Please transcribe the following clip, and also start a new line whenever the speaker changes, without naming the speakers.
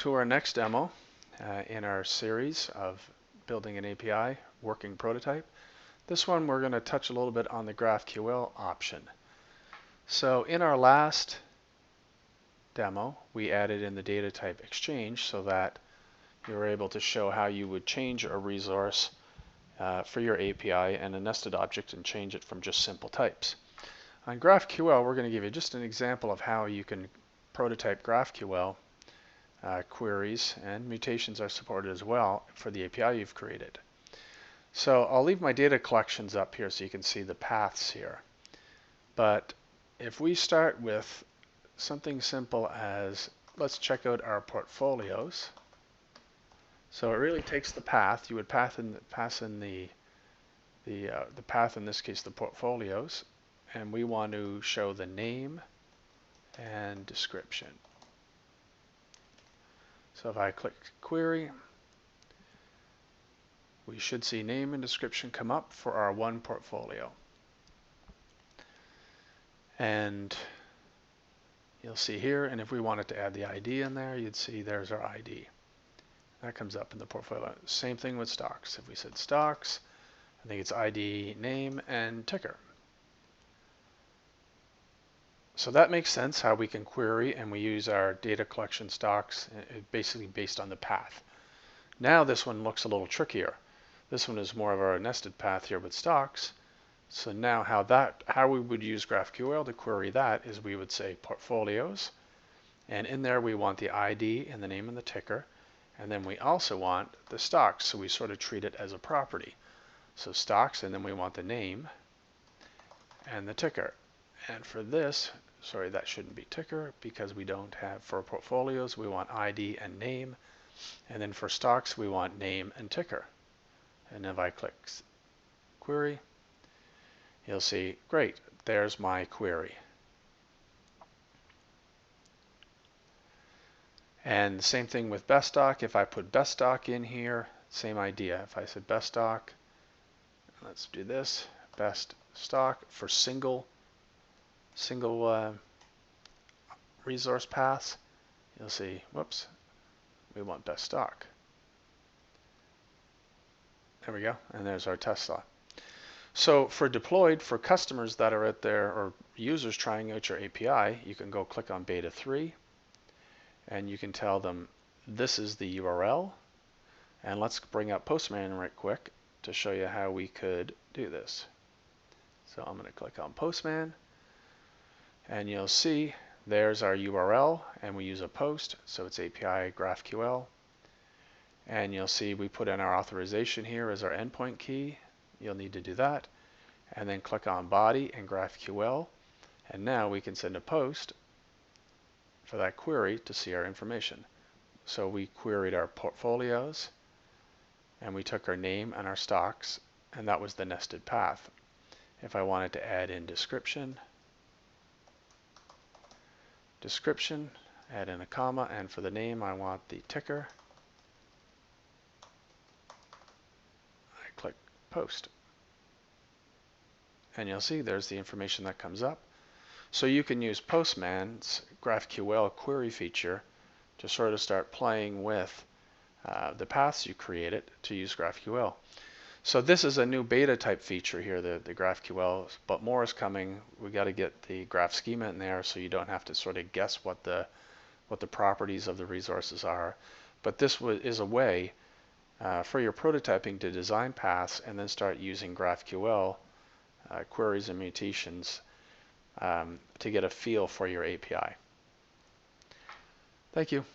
To our next demo in our series of building an API working prototype. This one we're going to touch a little bit on the GraphQL option. So in our last demo we added in the data type exchange so that you were able to show how you would change a resource for your API and a nested object and change it from just simple types. On GraphQL we're going to give you just an example of how you can prototype GraphQL queries, and mutations are supported as well for the API you've created. So I'll leave my data collections up here so you can see the paths here. But if we start with something simple as, let's check out our portfolios. So it really takes the path. You would pass in the path, in this case the portfolios, and we want to show the name and description. So if I click query, we should see name and description come up for our one portfolio. And you'll see here, and if we wanted to add the ID in there, you'd see there's our ID. That comes up in the portfolio. Same thing with stocks. If we said stocks, I think it's ID, name, and ticker. So that makes sense how we can query, and we use our data collection stocks basically based on the path. Now this one looks a little trickier. This one is more of our nested path here with stocks. So now how we would use GraphQL to query that is we would say portfolios, and in there we want the ID and the name and the ticker, and then we also want the stocks, so we sort of treat it as a property. So stocks, and then we want the name and the ticker. And for this, sorry, that shouldn't be ticker because we don't have, for portfolios we want ID and name, and then for stocks we want name and ticker. And if I click query, you'll see, great, there's my query. And the same thing with best stock. If I put best stock in here, same idea. If I said best stock, let's do this, best stock for single resource paths, you'll see, whoops, we want best stock. There we go, and there's our Tesla. So for deployed, for customers that are out there or users trying out your API, you can go click on beta 3 and you can tell them this is the URL, and let's bring up Postman right quick to show you how we could do this. So I'm going to click on Postman, and you'll see there's our URL, and we use a post, so it's API GraphQL. And you'll see we put in our authorization here as our endpoint key. You'll need to do that. And then click on body and GraphQL. And now we can send a post for that query to see our information. So we queried our portfolios, and we took our name and our stocks, and that was the nested path. If I wanted to add in description, add in a comma, and for the name I want the ticker. I click post. And you'll see there's the information that comes up. So you can use Postman's GraphQL query feature to sort of start playing with the paths you created to use GraphQL. So this is a new beta type feature here, the GraphQL, but more is coming. We got to get the graph schema in there so you don't have to sort of guess what the properties of the resources are. But this is a way for your prototyping to design paths and then start using GraphQL queries and mutations to get a feel for your API. Thank you.